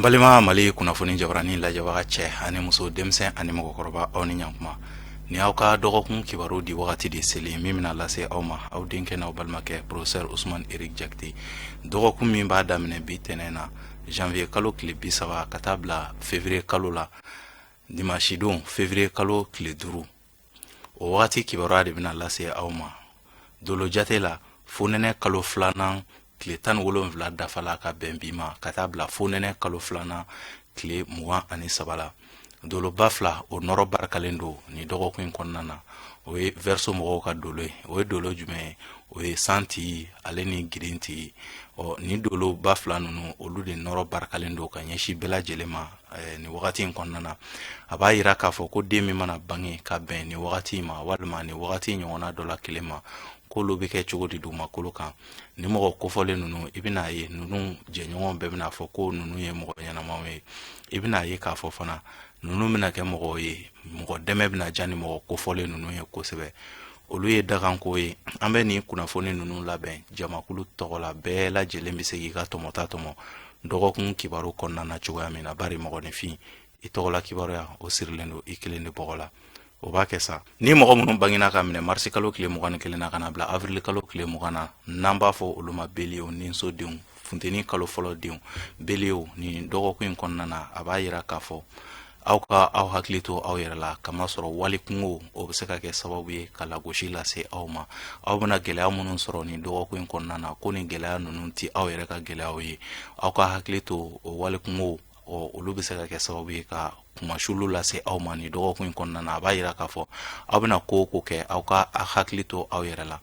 Balima Mali kunnafoni jabarani lajɛbaga cɛ ani muso denmisɛn ani mɔgɔkɔrɔba aw ni ɲankuma ni aw ka dɔgɔkun kibaru di wagati de seli min bɛna lase aw ma aw denkɛ n'aw balimakɛ professeur Ousmane Eric Jakite dɔgɔkun min b'a daminɛ bi tɛnɛn na janvier kalo tile 30 ka taa bila février kalo la dimanche don février kalo tile 5 o wagati kibaruya de bɛna lase aw ma dolo jate la fonɛnɛ kalo filanan tile 17 dafala ka bɛn bi ma ka taa bila fonɛnɛ kalo filanan tile 23 la doloba fila o nɔrɔ barakalen don ni dɔgɔkun in kɔnɔna na o ye verso mɔgɔw ka dolo ye o ye dolo jumɛn ye o ye san tigi ale ni girin tigi ni dolo ba fila ninnu olu de nɔrɔ barakalen don ka ɲɛsin bɛɛ lajɛlen ma ni wagati in kɔnɔna na a b'a yira k'a fɔ ko den min mana bange ka bɛn ni wagati ma walima ni wagati ɲɔgɔnna dɔ la kelen ma k'olu bɛ kɛ cogo di dugumakolo kan ni mɔgɔ kofɔlen ninnu i bɛna ye ninnu jɛɲɔgɔn bɛɛ bɛna fɔ ko ninnu ye mɔgɔ ɲɛnamaw ye i bɛna ye k'a fɔ fana ninnu bɛna kɛ mɔgɔw ye mɔgɔ dɛmɛ bɛna diya ni mɔgɔ kofɔlen ninnu ye kosɛbɛ olu ye daganko ye an bɛ nin kunnafoni ninnu labɛn jamakulu tɔgɔ la bɛɛ lajɛlen bɛ se k'i ka tɔmɔta tɔmɔ dɔgɔkun kibaru kɔnɔna na cogoya min na bari mɔgɔninfin i tɔgɔla kibaruya o sirilen don i kelen de bɔgɔ la o b'a kɛ sa ni mɔgɔ minnu bangina ka minɛ marisi kalo tile 21 na ka na bila avril kalo tile 20 na n'an b'a fɔ olu ma beliyew ni sodenw funteni kalo fɔlɔ denw beliyew ni dɔgɔkun in kɔnɔna na a b'a yira k'a fɔ aw hakili to aw yɛrɛ la kamasɔrɔ wali kungo o bɛ se ka kɛ sababu ye ka lagosi lase aw ma aw bɛna gɛlɛya minnu sɔrɔ ni dɔgɔkun in kɔnɔna na ko ni gɛlɛya ninnu ti aw yɛrɛ ka gɛlɛyaw ye aw ka hakili to o wali kungo olu bɛ se ka kɛ sababu ye ka kumasulu lase aw ma ni dɔgɔkun in kɔnɔna na a b'a yira k'a fɔ aw bɛna ko kɛ aw ka hakili to aw yɛrɛ la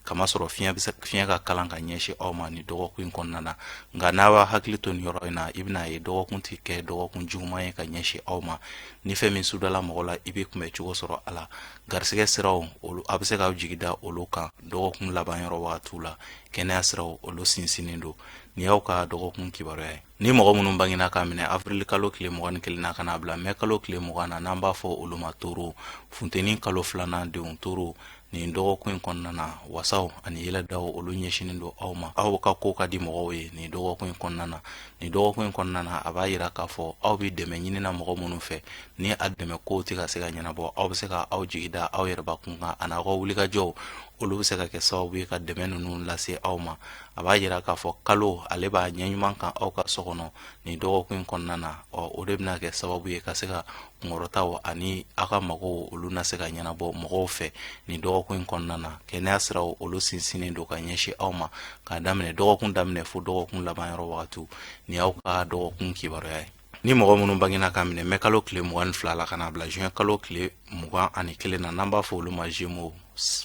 kamasɔrɔ fiɲɛ ka kalan ka ɲɛsin aw ma ni dɔgɔkun in kɔnɔna na nka n'a b'a hakili to nin yɔrɔ in na i bɛna ye dɔgɔkun ti kɛ dɔgɔkun juguman ye ka ɲɛsin aw ma ni fɛn min sudala mɔgɔ la i bɛ kunbɛ cogo sɔrɔ a la garisɛgɛ siraw olu a bɛ se k'aw jigi da olu kan dɔgɔkun laban yɔrɔ wagatiw la kɛnɛya siraw olu sinsinnen don ni y'aw ka dɔgɔkun kibaruya ye ni mɔgɔ minnu bangina ka minɛ avril kalo tile 21 na ka na bila mai kalo tile 20 na n'an b'a fɔ olu ma toro funteni kalo filanan denw toro nin dɔgɔkun in kɔnɔna na wasaw ani yɛlɛdaw olu ɲɛsinen don aw ma aw ka ko ka di mɔgɔw ye nin dɔgɔkun in kɔnɔna na nin dɔgɔkun in kɔnɔna na a b'a yira k'a fɔ aw bɛ dɛmɛ ɲinina mɔgɔ minnu fɛ ni a dɛmɛ kow tɛ ka se ka ɲɛnabɔ aw bɛ se ka aw jigi da aw yɛrɛbakun kan ani aw ka wulikajɔw olu bɛ se ka kɛ sababu ye ka dɛmɛ ninnu lase aw ma a b'a yira k'a fɔ kalo ale b'a ɲɛ ɲuman kan aw ka so kɔnɔ nin dɔgɔkun in kɔnɔna na o de bɛna kɛ sababu ye ka se ka kunkɔrɔtaw ani aw ka magow olu na se ka ɲɛnabɔ mɔgɔw fɛ nin dɔgɔkun in kɔnɔna na kɛnɛya siraw olu sinsinnen don ka ɲɛsin aw ma k'a daminɛ dɔgɔkun daminɛ fo dɔgɔkun laban yɔrɔ wagatiw ni y'aw ka dɔgɔkun kibaruya ye ni mɔgɔ minnu bangina ka minɛ mai kalo tile 22 la ka na bila juin kalo tile 21 na n'an b'a fɔ olu ma Gémeaux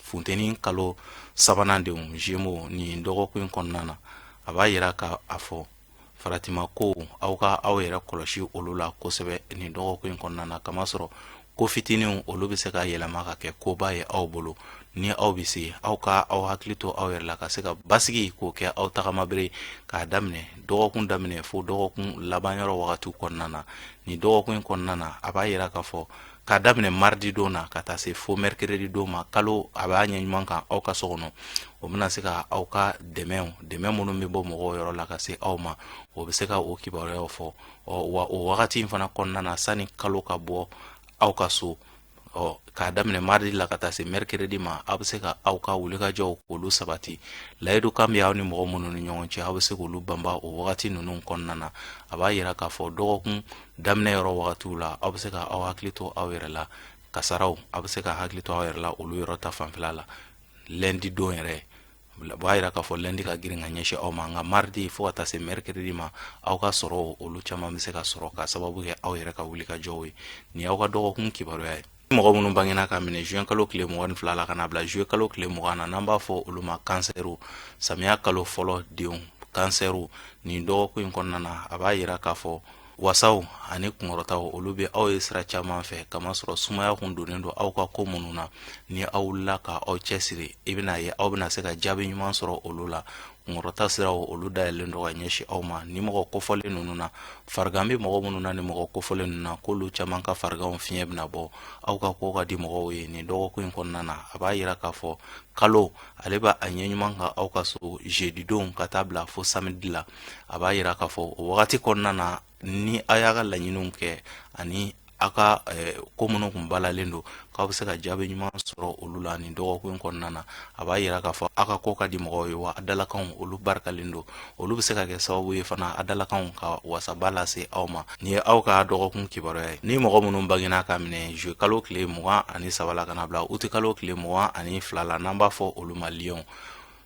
funteni kalo sabanan denw Gémeaux ni dɔgɔkun in kɔnɔna na a b'a yira k'a fɔ faratima ko aw ka aw yɛrɛ kɔlɔsi olu la kosɛbɛ ni dɔgɔkun in kɔnɔna na kamasɔrɔ ko fitininw olu bɛ se ka yɛlɛma ka kɛ koba ye aw bolo ni aw bɛ se aw ka aw hakili to aw yɛrɛ la ka se ka basigi k'o kɛ aw tagamabere k'a daminɛ dɔgɔkun daminɛ fo dɔgɔkun laban yɔrɔ wagatiw kɔnɔna na ni dɔgɔkun in kɔnɔna na a b'a yira k'a fɔ k'a daminɛ mardi don na ka taa se fo mercredi don ma kalo a b'a ɲɛ ɲuman kan aw ka so kɔnɔ o bɛna se ka aw ka dɛmɛ minnu bɛ bɔ mɔgɔw yɔrɔ la ka se aw ma o bɛ se ka o kibaruyaw fɔ wa o wagati in fana kɔnɔna na sani kalo ka bɔ aw ka so k'a daminɛ mardi la ka taa se mercredi ma aw bɛ se ka aw ka wulikajɔw k'olu sabati layidu kan bɛ aw ni mɔgɔ minnu ni ɲɔgɔn cɛ aw bɛ se k'olu banba o wagati ninnu kɔnɔna na a b'a yira k'a fɔ dɔgɔkun daminɛ yɔrɔ wagatiw la aw bɛ se ka aw hakili to aw yɛrɛ la kasaraw aw bɛ se ka hakili to aw yɛrɛ la olu yɔrɔ ta fanfɛla la lundi don yɛrɛ b'a yira k'a fɔ lundi ka girin ka ɲɛsin aw ma nka mardi fo ka taa se mercredi ma aw ka sɔrɔ olu caman bɛ se ka sɔrɔ ka sababu kɛ aw yɛrɛ ka wulikajɔw ye nin y'aw ka dɔgɔkun kibaruya ye mɔgɔ minnu bangina ka minɛ juin kalo tile 22 la ka na bila juillet kalo tile 20 na n'an b'a fɔ olu ma kansɛriw samiya kalo fɔlɔ denw kansɛriw nin dɔgɔkun in kɔnɔna na a b'a yira k'a fɔ wasaw ani kunkɔrɔtaw olu bɛ aw ye sira caman fɛ kamasɔrɔ sumaya kun donnen don aw ka ko minnu na ni aw wulila ka aw cɛsiri i bɛna ye aw bɛna se ka jaabi ɲuman sɔrɔ olu la kunkɔrɔta siraw olu dayɛlɛlen do ka ɲɛsi aw ma ni mɔgɔ kofɔlen nunu na farigan bɛ mɔgɔ minnu na ni mɔgɔ kofɔlen nunu na k'olu caman ka fariganw fiɲɛ bɛna bɔ aw ka ko ka di mɔgɔw ye nin dɔgɔkun in kɔnɔna na a b'a yira k'a fɔ kalo ale b'a a ɲɛ ɲuman kan aw ka so jeudi don ka taa bila fo samedi la a b'a yira k'a fɔ o wagati kɔnɔna na ni a y'a ka laɲiniw kɛ ani a ka ko minnu kun balalen do k'aw bɛ se ka jaabi ɲuman sɔrɔ olu la nin dɔgɔkun in kɔnɔna na a b'a yira k'a fɔ a ka ko ka di mɔgɔw ye wa a dalakanw olu barikalen do olu bɛ se ka kɛ sababu ye fana a dalakanw ka wasaba lase aw ma nin ye aw ka dɔgɔkun kibaruya ye ni mɔgɔ minnu bangena ka minɛ juillet kalo tile 23 la ka na bila août kalo tile 22 la n'an b'a fɔ olu ma lion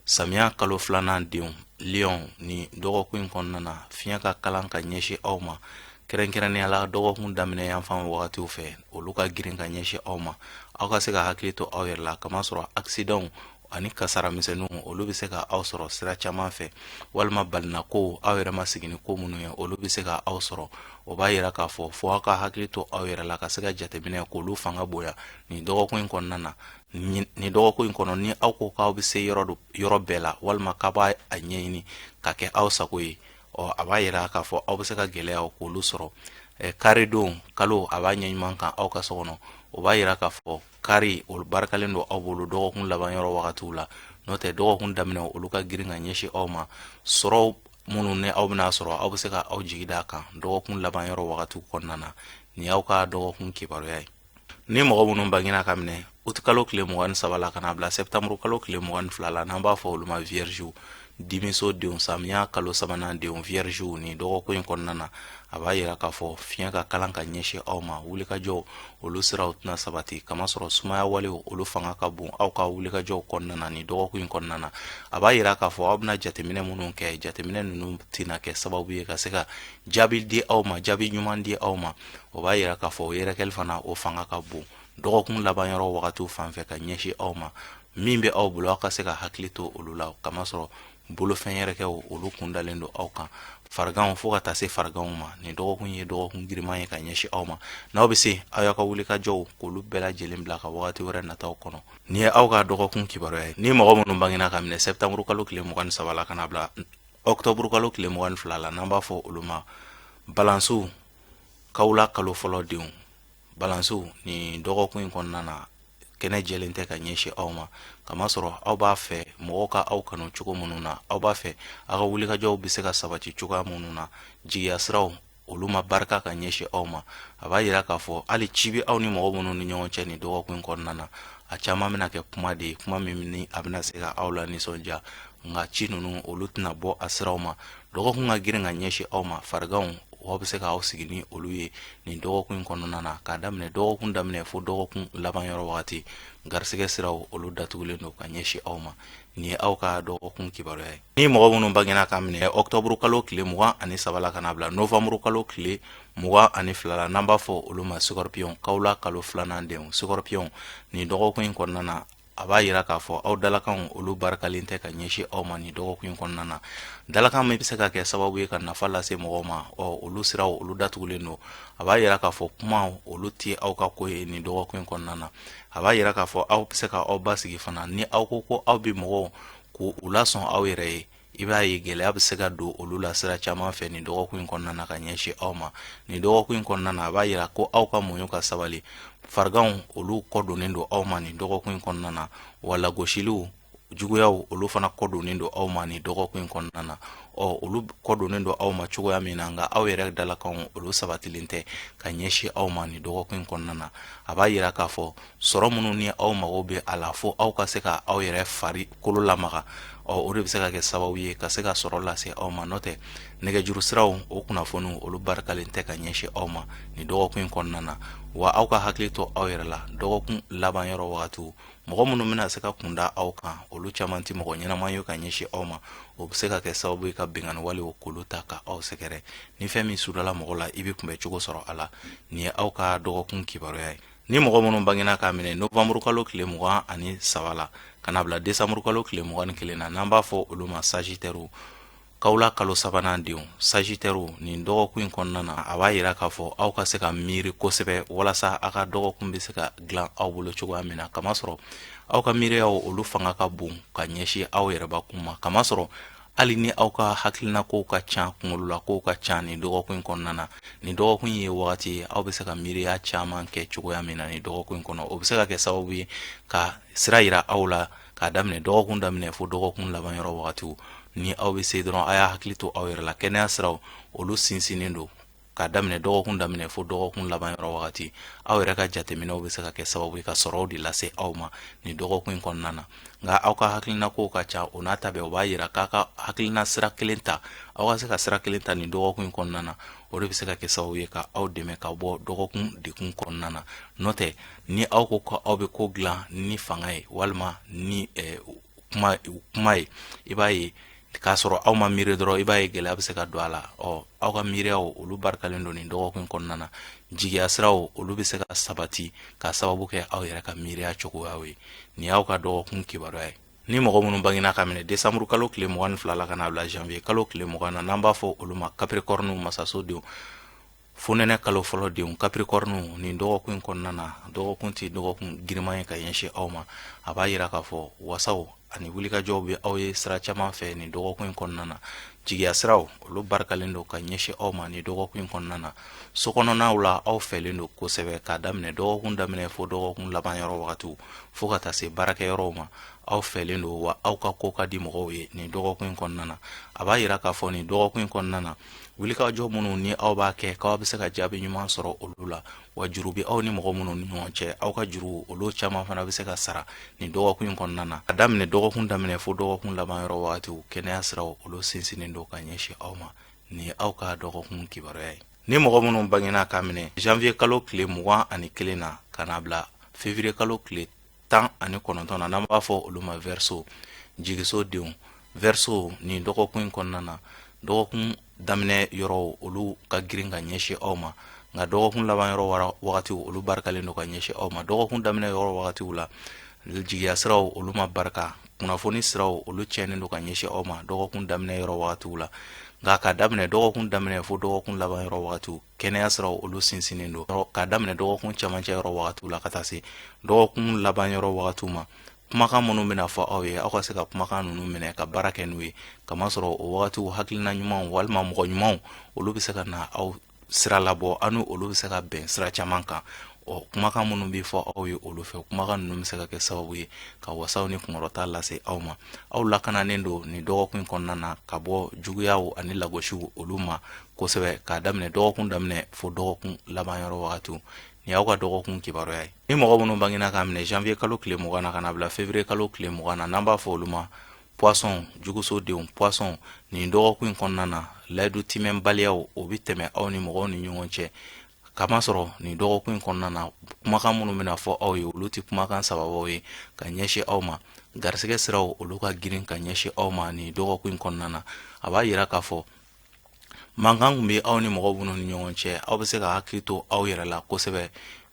samiya kalo filanan denw lion ni dɔgɔkun in kɔnɔna na fiɲɛ ka kalan ka ɲɛsin aw ma kɛrɛnkɛrɛnnenya la dɔgɔkun daminɛ yan fan wagatiw fɛ olu ka girin ka ɲɛsin aw ma aw ka se ka hakili to aw yɛrɛ la kamasɔrɔ accident ani kasara misɛnninw olu bɛ se ka aw sɔrɔ sira caman fɛ walima balina ko aw yɛrɛ ma sigi ni ko minnu ye olu bɛ se ka aw sɔrɔ o b'a yira k'a fɔ fo aw ka hakili to aw yɛrɛ la ka se ka jateminɛ k'olu fanga bonya nin dɔgɔkun in kɔnɔna na nin dɔgɔkun in kɔnɔ ni aw ko k'aw bɛ se yɔrɔ bɛɛ la walima k'a b'a ɲɛɲini ka kɛ aw sago ye a b'a yira k'a fɔ aw bɛ se ka gɛlɛya k'olu sɔrɔ kari don kalo a b'a ɲɛɲuman kan aw ka so kɔnɔ o b'a yira k'a fɔ kari olu barikalen do aw bolo dɔgɔkun laban yɔrɔ wagatiw la n'o tɛ dɔgɔkun daminɛ olu ka girin ka ɲɛsin aw ma sɔrɔ minnu ni aw bɛna sɔrɔ aw bɛ se ka aw jigi d'a kan dɔgɔkun laban yɔrɔ wagatiw kɔnɔna na nin y'aw ka dɔgɔkun kibaruya ye ni mɔgɔ minnu bangena ka minɛ août kalo tile 23 la ka na bila septembre kalo tile 22 la n'an b'a fɔ olu ma vierge dimiso denw samiya kalo sabanan denw vierge ni dɔgɔkun in kɔnɔna na a b'a yira k'a fɔ fiɲɛ ka kalan ka ɲɛsin aw ma wulikajɔw olu siraw tɛna sabati kamasɔrɔ sumaya walew olu fanga ka bon aw ka wulikajɔw kɔnɔna na ni dɔgɔkun in kɔnɔna na a b'a yira k'a fɔ aw bɛna jateminɛ minnu kɛ jateminɛ ninnu tɛna kɛ sababu ye ka se ka jaabi di aw ma jaabi ɲuman di aw ma o b'a yira k'a fɔ o yɛrɛkɛli fana o fanga ka bon dɔgɔkun laban yɔrɔ wagatiw fan fɛ ka ɲɛsin aw ma min bɛ aw bolo aw ka se ka hakili to olu la kamasɔrɔ bolofɛn yɛrɛkɛw olu kundalen do aw kan fariganw fo ka taa se fariganw ma nin dɔgɔkun ye dɔgɔkun giriman ye ka ɲɛsin aw ma n'aw bɛ se aw y'aw ka wulikajɔw k'olu bɛɛ lajɛlen bila ka wagati wɛrɛ nataw kɔnɔ nin ye aw ka dɔgɔkun kibaruya ye ni mɔgɔ minnu bangena ka minɛ septembre kalo tile 23 la ka na bila octobre kalo tile 22 la n'an b'a fɔ olu ma balansiw kawula kalo fɔlɔ denw balansiw ni dɔgɔkun in kɔnɔna na kɛnɛ jɛlen tɛ ka ɲɛsin aw ma kamasɔrɔ aw b'a fɛ mɔgɔw ka aw kanu cogo minnu na aw b'a fɛ aw ka wulikajɔw bɛ se ka sabati cogoya minnu na jigiya siraw olu ma barika ka ɲɛsin aw ma a b'a yira k'a fɔ hali ci bɛ aw ni mɔgɔ minnu ni ɲɔgɔn cɛ nin dɔgɔkun in kɔnɔna na a caman bɛna kɛ kuma de ye kuma min ni a bɛna se ka aw la nisɔndiya nka ci ninnu olu tɛna bɔ a siraw ma dɔgɔkun ka girin ka ɲɛsin aw ma fariganw aw bɛ se k'aw sigi ni olu ye nin dɔgɔkun in kɔnɔna na k'a daminɛ dɔgɔkun daminɛ fo dɔgɔkun laban yɔrɔ wagati garisɛgɛ siraw olu datugulen do ka ɲɛsin aw ma nin ye aw ka dɔgɔkun kibaruya ye ni mɔgɔ minnu bangena ka minɛ octobre kalo tile 23 la ka na bila novembre kalo tile 22 la n'an b'a fɔ olu ma scorpion kawula kalo filanan denw scorpion nin dɔgɔkun in kɔnɔna na a b'a yira k'a fɔ aw dalakanw olu barikalen tɛ ka ɲɛsin aw ma nin dɔgɔkun in kɔnɔna na dalakan min bɛ se ka kɛ sababu ye ka nafa lase mɔgɔw ma olu siraw olu datugulen do a b'a yira k'a fɔ kumaw olu tɛ aw ka ko ye nin dɔgɔkun in kɔnɔna na a b'a yira k'a fɔ aw bɛ se ka aw basigi fana ni aw ko ko aw bɛ mɔgɔw k'u lasɔn aw yɛrɛ ye i b'a ye gɛlɛya bɛ se ka don olu la sira caman fɛ nin dɔgɔkun in kɔnɔna na ka ɲɛsin aw ma nin dɔgɔkun in kɔnɔna na a b'a yira ko aw ka muɲu ka sabali fariganw olu kɔdonnen do aw ma nin dɔgɔkun in kɔnɔna na wa lagosiliw juguyaw olu fana kɔdonnen do aw ma nin dɔgɔkun in kɔnɔna na olu kɔdonnen do aw ma cogoya min na nka aw yɛrɛ dalakanw olu sabatilen tɛ ka ɲɛsin aw ma nin dɔgɔkun in kɔnɔna na a b'a yira k'a fɔ sɔrɔ minnu ni aw mago bɛ a la fo aw ka se ka aw yɛrɛ fari kolo lamaga o de bɛ se ka kɛ sababu ye ka se ka sɔrɔ lase aw ma n'o tɛ nɛgɛjuru siraw o kunnafoniw olu barikalen tɛ ka ɲɛsin aw ma nin dɔgɔkun in kɔnɔna na wa aw ka hakili to aw yɛrɛ la dɔgɔkun laban yɔrɔ wagatiw mɔgɔ minnu bɛna se ka kunda aw kan olu caman tɛ mɔgɔ ɲɛnaman ye ka ɲɛsin aw ma o bɛ se ka kɛ sababu ye ka bɛnkanni walew k'olu ta ka aw sɛgɛrɛ ni fɛn min sudala mɔgɔ la i bɛ kunbɛ cogo sɔrɔ a la nin ye aw ka dɔgɔkun kibaruya ye ni mɔgɔ minnu bangena k'a minɛ novembre kalo tile 23 la ka na bila décembre kalo tile 21 na n'an b'a fɔ olu ma sagittaire kawula kalo sabanan denw sagittaire nin dɔgɔkun in kɔnɔna na a b'a yira k'a fɔ aw ka se ka miiri kosɛbɛ walasa aw ka dɔgɔkun bɛ se ka dilan aw bolo cogoya min na kamasɔrɔ aw ka miiriyaw olu fanga ka bon ka ɲɛsin aw yɛrɛbakun ma kamasɔrɔ hali ni aw ka hakilina ko ka ca kunkolo la ko ka ca ni dɔgɔkun kɔnɔna na ni dɔgɔkun ye wagati ye aw bɛ se ka miiriya caman kɛ cogoya min na ni dɔgɔkun kɔnɔ o bɛ se ka kɛ sababu ye ka sira yira aw la k'a daminɛ dɔgɔkun daminɛ fo dɔgɔkun laban yɔrɔ wagatiw ni aw bɛ se dɔrɔn a y'a hakili to aw yɛrɛ la kɛnɛya siraw olu sinsinnen don k'a daminɛ dɔgɔkun daminɛ fo dɔgɔkun laban yɔrɔ wagati aw yɛrɛ ka jateminɛw bɛ se ka kɛ sababu ye ka sɔrɔw de lase aw ma ni dɔgɔkun kɔnɔna na nka aw ka hakilina ko ka ca o n'a ta bɛɛ o b'a yira k'a ka hakilina sira kelen ta aw ka se ka sira kelen ta ni dɔgɔkun kɔnɔna na o de bɛ se ka kɛ sababu ye ka aw dɛmɛ ka bɔ dɔgɔkun dekun kɔnɔna na n'o tɛ ni aw ko ko aw bɛ ko dilan ni fanga ye walima ni kuma ye i b'a ye k'a sɔrɔ aw ma miiri dɔrɔn i b'a ye gɛlɛya bɛ se ka don a la aw ka miiriyaw olu barikalen don nin dɔgɔkun kɔnɔna na jigiya siraw olu bɛ se ka sabati ka sababu kɛ aw yɛrɛ ka miiriya cogoyaw ye nin y'aw ka dɔgɔkun kibaruya ye ni mɔgɔ minnu bangena ka minɛ desanburu kalo tile 22 la ka na bila janvier kalo tile 20 na n'an b'a fɔ olu ma capricorne masasodenw fonɛnɛ kalo fɔlɔ denw capricorne nin dɔgɔkun kɔnɔna na dɔgɔkun tɛ dɔgɔkun giriman ye ka ɲɛsin aw ma a b'a yira k'a fɔ wasaw ani wulikajɔw bɛ aw ye sira caman fɛ nin dɔgɔkun kɔnɔna na jigiya siraw olu barikalen don ka ɲɛsin aw ma nin dɔgɔkun kɔnɔna na sokɔnɔnaw la aw fɛlen don kosɛbɛ k'a daminɛ dɔgɔkun daminɛ fo dɔgɔkun laban yɔrɔ wagatiw fo ka taa se baarakɛyɔrɔw ma aw fɛlen don wa aw ka ko ka di mɔgɔw ye nin dɔgɔkun kɔnɔna na a b'a yira k'a fɔ nin dɔgɔkun kɔnɔna na wulikajɔ minnu ni aw b'a kɛ k'aw bɛ se ka jaabi ɲuman sɔrɔ olu la wa juru bɛ aw ni mɔgɔ minnu ni ɲɔgɔn cɛ aw ka juru olu caman fana bɛ se ka sara nin dɔgɔkun kɔnɔna na a daminɛ dɔgɔkun daminɛ fo dɔgɔkun laban yɔrɔ wagatiw kɛnɛya siraw olu sinsinnen don ka ɲɛsin aw ma nin ye aw ka dɔgɔkun kibaruya ye ni mɔgɔ minnu bangena ka minɛ janvier kalo tile 21 na ka na bila février kalo tile 19 na n'an b'a fɔ olu ma verseau jigiso denw verseau nin dɔgɔkun kɔnɔna na dɔgɔkun daminɛ yɔrɔ olu ka girin ka ɲɛsin aw ma nka dɔgɔkun laban yɔrɔ wagatiw olu barikalen don ka ɲɛsin aw ma dɔgɔkun daminɛ yɔrɔ wagatiw la jigiya siraw olu ma barika kunnafoni siraw olu tiɲɛnen don ka ɲɛsin aw ma dɔgɔkun daminɛ yɔrɔ wagatiw la nka ka daminɛ dɔgɔkun daminɛ fo dɔgɔkun laban yɔrɔ wagatiw kɛnɛya siraw olu sinsinnen don ka daminɛ dɔgɔkun cɛmancɛ yɔrɔ wagatiw la ka taa se dɔgɔkun laban yɔrɔ wagatiw ma kumakan minnu bɛna fɔ aw ye aw ka se ka kumakan ninnu minɛ ka baara kɛ n'u ye kamasɔrɔ o wagatiw hakilina ɲumanw walima mɔgɔ ɲumanw olu bɛ se ka na aw sira labɔ aw ni olu bɛ se ka bɛn sira caman kan kumakan minnu bɛ fɔ aw ye olu fɛ kumakan ninnu bɛ se ka kɛ sababu ye ka wasaw ni kunkɔrɔta lase aw ma aw lakananen don nin dɔgɔkun kɔnɔna na ka bɔ juguyaw ani lagosiw olu ma kosɛbɛ k'a daminɛ dɔgɔkun daminɛ fo dɔgɔkun laban yɔrɔ wagatiw ni y'aw ka dɔgɔkun kibaruya ye ni mɔgɔ minnu bangena ka minɛ janvier kalo tile 20 na ka na bila février kalo tile 20 na n'an b'a fɔ olu ma poisson juguso denw poisson nin dɔgɔkun kɔnɔna na layidu timɛnbaliyaw o bɛ tɛmɛ aw ni mɔgɔw ni ɲɔgɔn cɛ kamasɔrɔ nin dɔgɔkun kɔnɔna na kumakan minnu bɛna fɔ aw ye olu tɛ kumakan sababaw ye ka ɲɛsin aw ma garisɛgɛ siraw olu ka girin ka ɲɛsin aw ma nin dɔgɔkun kɔnɔna na a b'a yira k'a fɔ mankan kun bɛ aw ni mɔgɔ minnu ni ɲɔgɔn cɛ aw bɛ se ka hakili to aw yɛrɛ la kosɛbɛ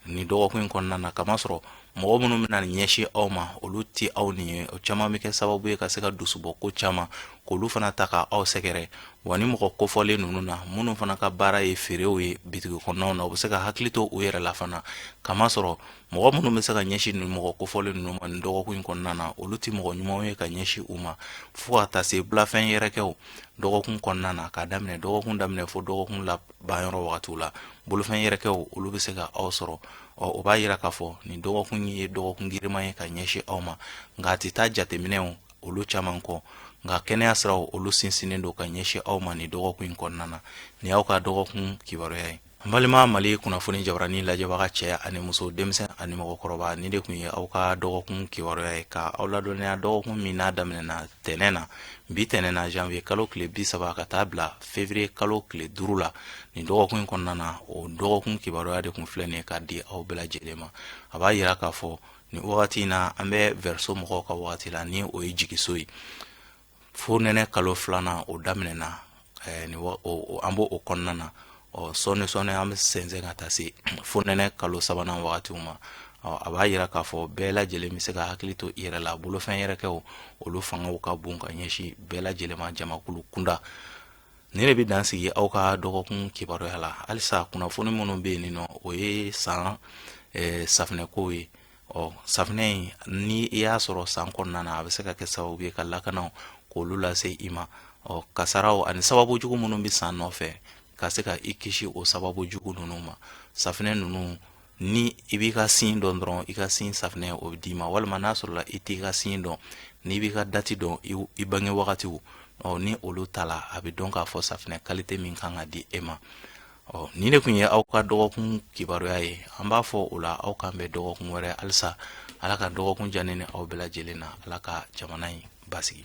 nin dɔgɔkun kɔnɔna na kamasɔrɔ mɔgɔ minnu bɛna ɲɛsin aw ma olu tɛ aw ni ye o caman bɛ kɛ sababu ye ka se ka dusubɔ ko caman k'olu fana ta ka aw sɛgɛrɛ wa ni mɔgɔ kofɔlen ninnu na minnu fana ka baara ye feerew ye bitigi kɔnɔnaw na u bɛ se ka hakili to u yɛrɛ la fana kamasɔrɔ mɔgɔ minnu bɛ se ka ɲɛsin nin mɔgɔ kofɔlen ninnu ma nin dɔgɔkun kɔnɔna na olu tɛ mɔgɔ ɲumanw ye ka ɲɛsin u ma fo ka taa se bulafɛn yɛrɛkɛw dɔgɔkun kɔnɔna na k'a daminɛ dɔgɔkun daminɛ fo dɔgɔkun laban yɔrɔ wagatiw la bolofɛn yɛrɛkɛw olu bɛ se ka aw sɔrɔ o b'a yira k'a fɔ nin dɔgɔkun ye dɔgɔkun giriman ye ka ɲɛsin aw ma nka a tɛ taa jateminɛw olu caman kɔ nka kɛnɛya siraw olu sinsinnen don ka ɲɛsin aw ma nin dɔgɔkun kɔnɔna na nin y'aw ka dɔgɔkun kibaruya ye n balima mali kunnafoni jabarani lajɛbaga cɛ ani muso denmisɛn ani mɔgɔkɔrɔba ni de tun ye aw ka dɔgɔkun kibaruya ye ka aw ladɔnniya dɔgɔkun min n'a daminɛna tɛnɛn na bi tɛnɛn na janvier kalo tile 30 ka taa bila février kalo tile 5 la nin dɔgɔkun kɔnɔna na o dɔgɔkun kibaruya de tun filɛ nin ye ka di aw bɛɛ lajɛlen ma a b'a yira k'a fɔ nin wagati in na an bɛ verseau mɔgɔw ka wagati la ni o ye jigiso ye fo nɛnɛ kalo 2nan o daminɛna an b'o o kɔnɔna na sɔɔni an bɛ sɛnsɛn ka taa se fo nɛnɛ kalo 3nan wagatiw ma a b'a yira k'a fɔ bɛɛ lajɛlen bɛ se ka hakili to i yɛrɛ la bolofɛn yɛrɛkɛw olu fangaw ka bon ka ɲɛsin bɛɛ lajɛlen ma jamakulu kunda ni de bɛ dan sigi aw ka dɔgɔkun kibaruya la halisa kunnafoni minnu bɛ yen nɔ o ye san safinɛko ye safinɛ in ni i y'a sɔrɔ san kɔnɔna na a bɛ se ka kɛ sababu ye ka lakanaw k'olu lase i ma kasaraw ani sababu jugu minnu bi san nɔfɛ ka se ka i kisi o sababu jugu ninnu ma. Safinɛ ninnu ni i b'i ka sin dɔn dɔrɔn i ka sin safinɛ o bɛ d'i ma, walima n'a sɔrɔla i t'i ka sin dɔn, n'i b'i ka dati dɔn i bange wagatiw, ni olu ta la a bɛ dɔn k'a fɔ safinɛ kalite min kan ka di e ma. Ni de kun ye aw ka dɔgɔkun kibaruya ye. An b'a fɔ o la aw k'an bɛ dɔgɔkun wɛrɛ halisa. Ala ka dɔgɔkun diya ne ni aw bɛɛ lajɛlen na. Ala ka jamana in basigi.